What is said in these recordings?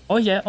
Oh yeah,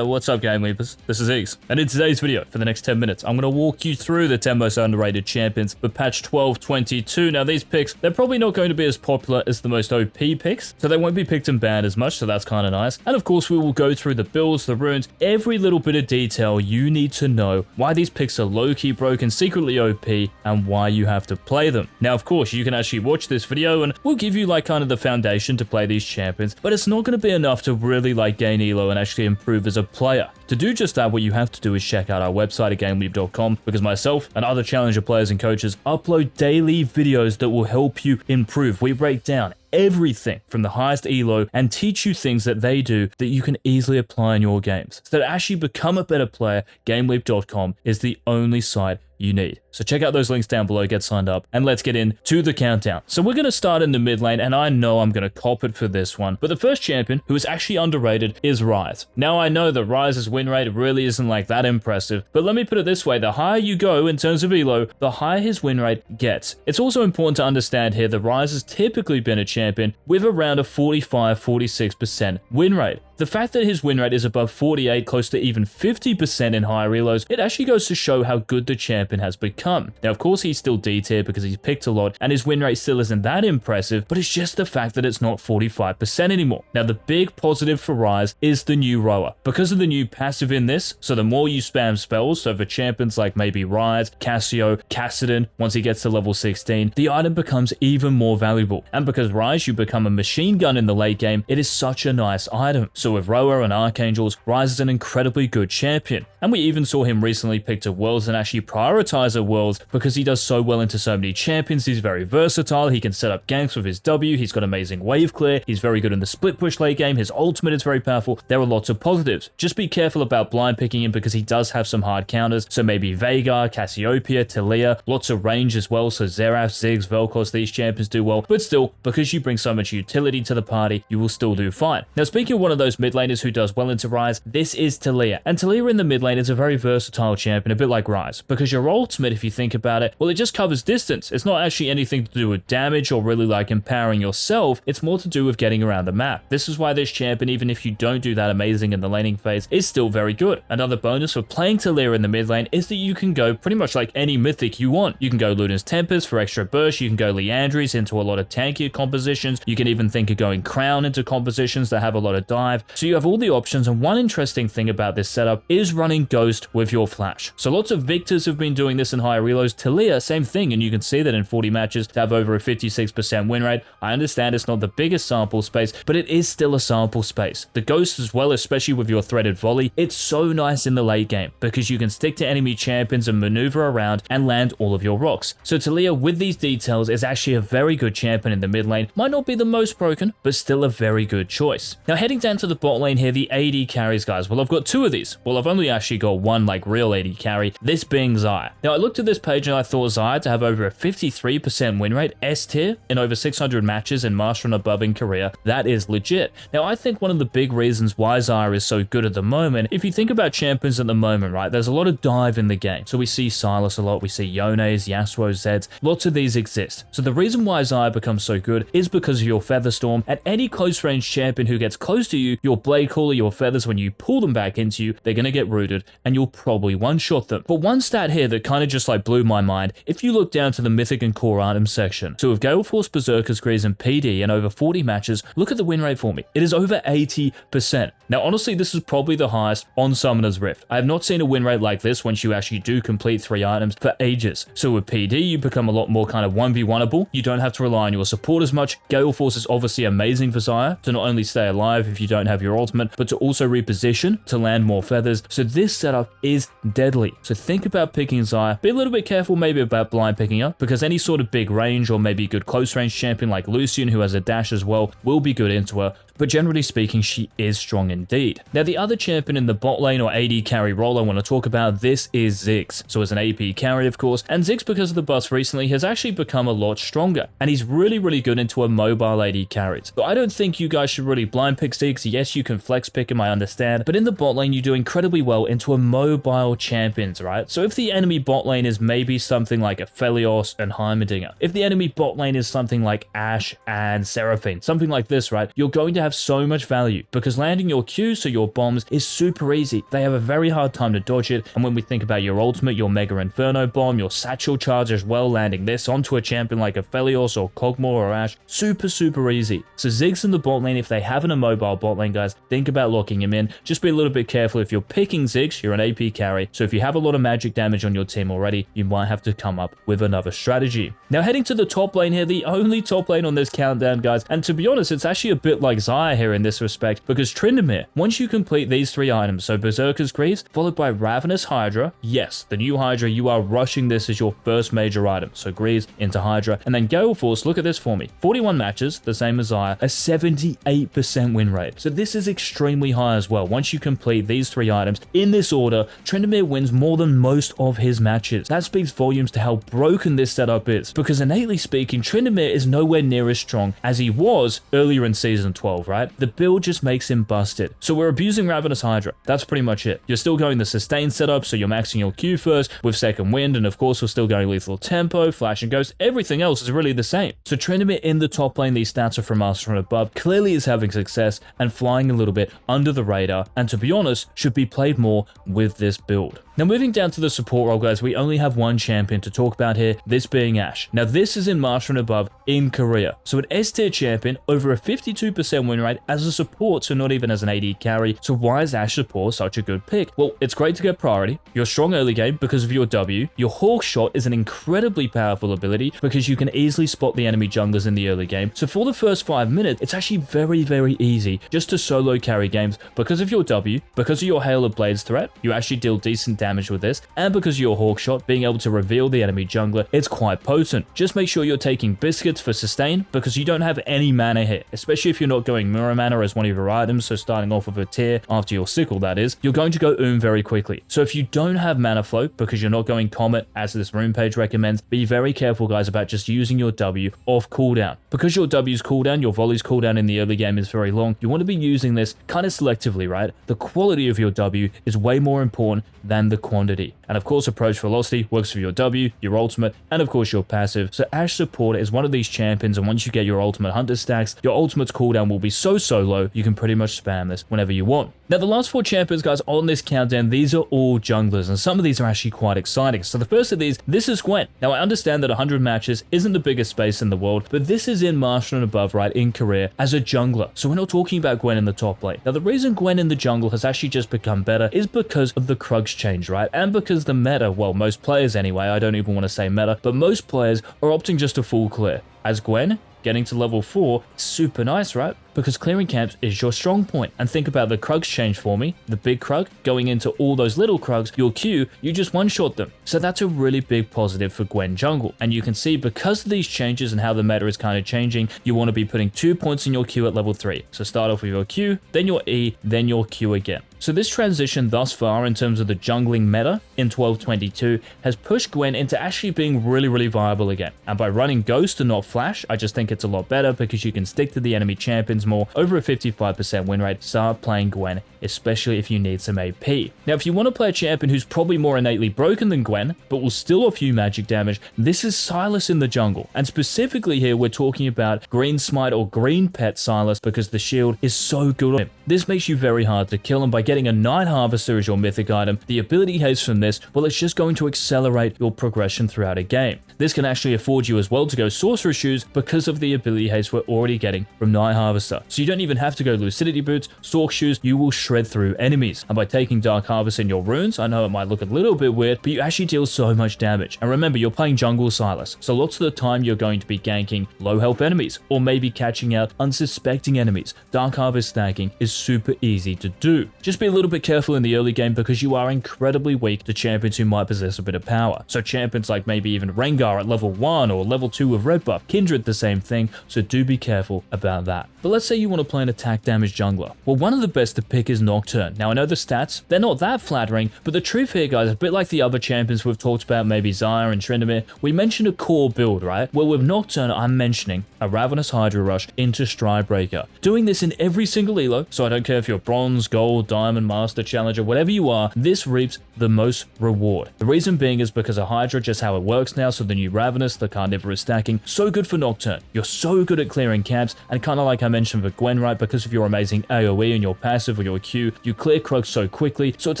what's up GameLeapers? This is Ease, and in today's video, for the next 10 minutes, I'm going to walk you through the 10 most underrated champions for patch 12.22. Now these picks, they're probably not going to be as popular as the most OP picks, so they won't be picked and banned as much, so that's kind of nice. And of course, we will go through the builds, the runes, every little bit of detail you need to know why these picks are low-key broken, secretly OP, and why you have to play them. Now, of course, you can actually watch this video, and we'll give you like kind of the foundation to play these champions, but it's not going to be enough to really like gain elo and actually improve as a player. To do just that, what you have to do is check out our website at GameLeap.com, because myself and other challenger players and coaches upload daily videos that will help you improve. We break down everything from the highest elo and teach you things that they do that you can easily apply in your games. So to actually become a better player, GameLeap.com is the only site you need. So check out those links down below, get signed up, and let's get into the countdown. So we're going to start in the mid lane, and I know I'm going to cop it for this one, but the first champion who is actually underrated is RYZE. Now I know that RYZE's win rate really isn't like that impressive, but let me put it this way, the higher you go in terms of elo, the higher his win rate gets. It's also important to understand here that RYZE has typically been a champion with around a 45-46% win rate. The fact that his win rate is above 48, close to even 50% in higher elos, it actually goes to show how good the champion has become. Now, of course, he's still D tier because he's picked a lot, and his win rate still isn't that impressive, but it's just the fact that it's not 45% anymore. Now, the big positive for RYZE is the new rower. Because of the new passive in this, so the more you spam spells, so for champions like maybe RYZE, Cassio, Kassadin, once he gets to level 16, the item becomes even more valuable. And because RYZE, you become a machine gun in the late game, it is such a nice item. So with Rower and Archangels, RYZE is an incredibly good champion. And we even saw him recently pick to Worlds and actually prioritize at Worlds because he does so well into so many champions. He's very versatile, he can set up ganks with his W, he's got amazing wave clear, he's very good in the split push late game, his ultimate is very powerful. There are lots of positives. Just be careful about blind picking him because he does have some hard counters, so maybe Veigar, Cassiopeia, TALIYAH, lots of range as well, so Xerath, Ziggs, Vel'Koz, these champions do well, but still, because you bring so much utility to the party, you will still do fine. Now speaking of one of those mid laners who does well into RYZE, this is TALIYAH, and TALIYAH in the mid lane is a very versatile champion, a bit like RYZE, because your ultimate, if you think about it, well, it just covers distance. It's not actually anything to do with damage or really like empowering yourself, it's more to do with getting around the map. This is why this champion, even if you don't do that amazing in the laning phase, is still very good. Another bonus for playing TALIYAH in the mid lane is that you can go pretty much like any mythic you want. You can go Luna's Tempest for extra burst, you can go Liandry's into a lot of tankier compositions, you can even think of going Crown into compositions that have a lot of dive, so you have all the options. And one interesting thing about this setup is running Ghost with your flash. So lots of Victors have been doing this in higher relos. TALIYAH, same thing, and you can see that in 40 matches to have over a 56% win rate. I understand it's not the biggest sample space, but it is still a sample space. The Ghost as well, especially with your threaded volley, it's so nice in the late game because you can stick to enemy champions and maneuver around and land all of your rocks. So TALIYAH with these details is actually a very good champion in the mid lane. Might not be the most broken, but still a very good choice. Now heading down to the bot lane here, the AD carries, guys. Well, I've got two of these. Well, I've only actually got one like real AD carry, this being Xayah. Now I looked at this page and I thought Xayah to have over a 53% win rate, S tier, in over 600 matches in Master and above in Korea, that is legit. Now I think one of the big reasons why Xayah is so good at the moment, if you think about champions at the moment, right, there's a lot of dive in the game. So we see SYLAS a lot, we see Yone's, Yasuo, Zeds, lots of these exist. So the reason why Xayah becomes so good is because of your Featherstorm. At any close range champion who gets close to you, your Blade Caller, your feathers, when you pull them back into you, they're going to get rooted and you'll probably one-shot them. But one stat here that kind of just like blew my mind, if you look down to the mythic and core items section, so with Gale Force, Berserker's Grease, and PD in over 40 matches, look at the win rate for me. It is over 80%. Now honestly, this is probably the highest on Summoner's Rift. I have not seen a win rate like this once you actually do complete 3 items for ages. So with PD, you become a lot more kind of 1v1able. You don't have to rely on your support as much. Gale Force is obviously amazing for Xayah to not only stay alive if you don't have your ultimate, but to also reposition to land more feathers. So this setup is deadly. So think about picking Xayah. Be a little bit careful maybe about blind picking up, because any sort of big range or maybe good close range champion like Lucian, who has a dash as well, will be good into her. But generally speaking, she is strong indeed. Now the other champion in the bot lane or AD carry role I want to talk about, this is Ziggs. So as an AP carry, of course, and Ziggs, because of the buffs recently, has actually become a lot stronger, and he's really good into a mobile AD carries. So I don't think you guys should really blind pick Ziggs. Yes, you can flex pick him, I understand, but in the bot lane you do incredibly well into a mobile champions, right? So if the enemy bot lane is maybe something like a Felios and Heimerdinger, if the enemy bot lane is something like ASHE and Seraphine, something like this, right, you're going to have so much value because landing your Q, so your bombs, is super easy. They have a very hard time to dodge it, and when we think about your ultimate, your Mega Inferno bomb, your satchel charge as well, landing this onto a champion like a Felios or Kog'Maw or Ashe, super easy. So Ziggs in the bot lane, if they have an immobile bot lane, guys, think about locking him in. Just be a little bit careful. If you're picking Ziggs, you're an AP carry, so if you have a lot of magic damage on your team already, you might have to come up with another strategy. Now heading to the top lane here, the only top lane on this countdown, guys, and to be honest, it's actually a bit like Xayah here in this respect, because TRYNDAMERE, once you complete these 3 items, so Berserker's Greaves, followed by Ravenous Hydra, yes, the new Hydra, you are rushing this as your first major item, so Greaves into Hydra, and then Gale Force, look at this for me, 41 matches, the same as Xayah, a 78% win rate, so this is extremely high as well. Once you complete these 3 items in this order, TRYNDAMERE wins more than most of his matches. That speaks volumes to how broken this setup is, because innately speaking, TRYNDAMERE is nowhere near as strong as he was earlier in Season 12, right? The build just makes him busted. So we're abusing Ravenous Hydra. That's pretty much it. You're still going the sustain setup, so you're maxing your Q first with Second Wind, and of course we're still going Lethal Tempo, Flash and Ghost. Everything else is really the same. So TRYNDAMERE in the top lane, these stats are from us from above, clearly is having success and flying a little bit under the radar, and to be honest, should be played more with this build. Now moving down to the support role, guys, we only have one champion to talk about here, this being Ashe. Now this is in Master and above in Korea. So an S tier champion, over a 52% win rate as a support, so not even as an AD carry. So why is Ashe support such a good pick? Well, it's great to get priority. You're strong early game because of your W. Your Hawk Shot is an incredibly powerful ability because you can easily spot the enemy junglers in the early game. So for the first 5 minutes, it's actually very easy just to solo carry games because of your W, because of your Hail of Blades threat. You actually deal decent damage with this, and because of your Hawk Shot being able to reveal the enemy jungler, it's quite potent. Just make sure you're taking biscuits for sustain because you don't have any mana here, especially if you're not going mirror mana as one of your items, so starting off with a tier after your sickle, that is, you're going to go very quickly. So if you don't have mana flow because you're not going Comet as this rune page recommends, be very careful, guys, about just using your W off cooldown. Because your W's cooldown, your volley's cooldown in the early game is very long, you want to be using this kind of selectively, right? The quality of your W is way more important than the quantity. And of course, approach velocity works for your W, your ultimate, and of course your passive. So Ashe support is one of these champions, and once you get your ultimate hunter stacks, your ultimate's cooldown will be so low, you can pretty much spam this whenever you want. Now the last 4 champions, guys, on this countdown, these are all junglers, and some of these are actually quite exciting. So the first of these, this is GWEN. Now I understand that 100 matches isn't the biggest space in the world, but this is in Master and above, right, in Korea as a jungler. So we're not talking about GWEN in the top lane. Now the reason GWEN in the jungle has actually just become better is because of the Krugs change, right? And because the meta, well, most players anyway, I don't even want to say meta, but most players are opting just to full clear. As GWEN, getting to level 4 is super nice, right? Because clearing camps is your strong point. And think about the Krugs change for me. The big Krug going into all those little Krugs, your Q, you just one-shot them. So that's a really big positive for GWEN jungle. And you can see because of these changes and how the meta is kind of changing, you want to be putting 2 points in your Q at level 3. So start off with your Q, then your E, then your Q again. So this transition thus far in terms of the jungling meta in 12.22 has pushed GWEN into actually being really viable again. And by running Ghost and not Flash, I just think it's a lot better because you can stick to the enemy champions more, over a 55% win rate. Start playing GWEN, especially if you need some AP. Now, if you want to play a champion who's probably more innately broken than GWEN, but will still offer you magic damage, this is SYLAS in the jungle. And specifically here, we're talking about Green Smite or Green Pet SYLAS because the shield is so good on him. This makes you very hard to kill, and by getting a Night Harvester as your mythic item, the ability haste from this, well, it's just going to accelerate your progression throughout a game. This can actually afford you as well to go Sorcerer Shoes because of the ability haste we're already getting from Night Harvester. So you don't even have to go Lucidity Boots, Sorc Shoes, you will shred through enemies. And by taking Dark Harvest in your runes, I know it might look a little bit weird, but you actually deal so much damage. And remember, you're playing jungle SYLAS, so lots of the time you're going to be ganking low health enemies, or maybe catching out unsuspecting enemies. Dark Harvest stacking is super easy to do. Just be a little bit careful in the early game because you are incredibly weak to champions who might possess a bit of power. So champions like maybe even Rengar at level 1 or level 2 with red buff, Kindred the same thing, so do be careful about that. But let's say you want to play an attack damage jungler. Well, one of the best to pick is Nocturne. Now I know the stats, they're not that flattering, but the truth here, guys, a bit like the other champions we've talked about, maybe Xayah and TRYNDAMERE, we mentioned a core build, right? Well, with Nocturne, I'm mentioning a Ravenous Hydra Rush into Stridebreaker. Doing this in every single elo, so I don't care if you're bronze, gold, diamond, master, challenger, whatever you are, this reaps the most reward. The reason being is because of Hydra, just how it works now, so the new Ravenous, the carnivorous stacking, so good for Nocturne. You're so good at clearing camps, and kind of like I mentioned for Gwen, right? Because of your amazing AoE and your passive or your Q, you clear Krug so quickly, so it's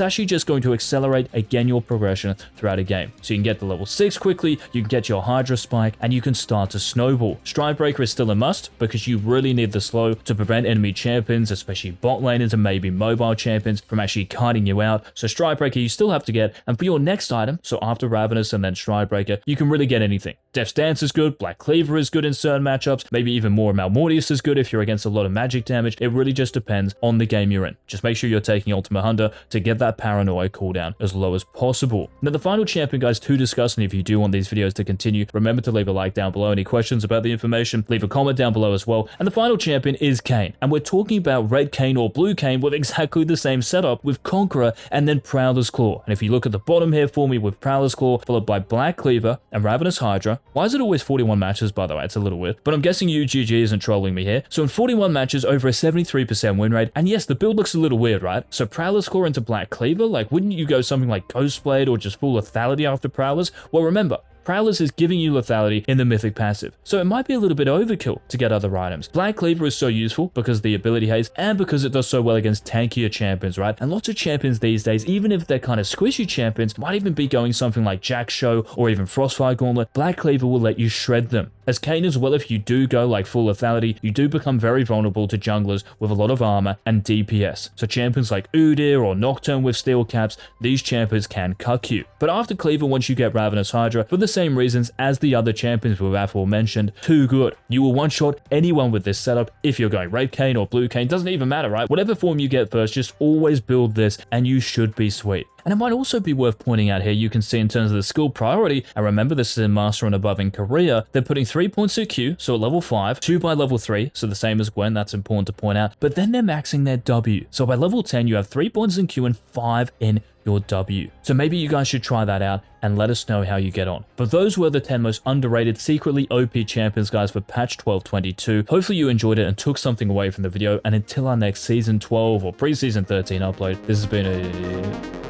actually just going to accelerate again your progression throughout a game. So you can get the level 6 quickly, you can get your Hydra spike, and you can start to snowball. Stridebreaker is still a must because you really need the slow to prevent enemy champions, especially bot laners and maybe mobile champions, from actually kiting you out. So Stridebreaker you still have to get, and for your next item, so after Ravenous and then Stridebreaker, you can really get anything. Death's Dance is good, Black Cleaver is good in certain matchups, maybe even more Malmortius is good if you're against a lot of magic damage. It really just depends on the game you're in. Just make sure you're taking Ultimate Hunter to get that paranoia cooldown as low as possible. Now the final champion, guys, to discuss, and if you do want these videos to continue, remember to leave a like down below. Any questions about the information, leave a comment down below as well. And the final champion is Kayn, and we're talking about red Kayn or blue Kayn with exactly the same setup with Conqueror and then Prowler's Claw. And if you look at the bottom here for me with Prowler's Claw followed by Black Cleaver and Ravenous Hydra. Why is it always 41 matches, by the way? It's a little weird, but I'm guessing UGG isn't trolling me here. So in 41 matches, over a 73% win rate, and yes, the build looks a little weird, right? So Prowler's Claw into Black Cleaver, like wouldn't you go something like Ghostblade or just full lethality after Prowlers? Well, remember, Prowlers is giving you lethality in the mythic passive, so it might be a little bit overkill to get other items. Black Cleaver is so useful because of the ability haze and because it does so well against tankier champions, right? And lots of champions these days, even if they're kind of squishy champions, might even be going something like Jack Show or even Frostfire Gauntlet. Black Cleaver will let you shred them. As Kayn as well, if you do go like full lethality, you do become very vulnerable to junglers with a lot of armor and DPS. So champions like Udyr or Nocturne with steel caps, these champions can cuck you. But after Cleaver, once you get Ravenous Hydra, for the same reasons as the other champions we've aforementioned, too good. You will one-shot anyone with this setup if you're going Rape Kayn or Blue Kayn, doesn't even matter, right? Whatever form you get first, just always build this and you should be sweet. And it might also be worth pointing out here, you can see in terms of the skill priority, and remember this is in Master and above in Korea, they're putting 3 points at Q, so at level 5, 2 by level 3, so the same as Gwen, that's important to point out, but then they're maxing their W. So by level 10, you have 3 points in Q and 5 in your W. So maybe you guys should try that out and let us know how you get on. But those were the 10 most underrated, secretly OP champions, guys, for patch 12.22. Hopefully you enjoyed it and took something away from the video, and until our next season 12 or preseason 13 upload, this has been a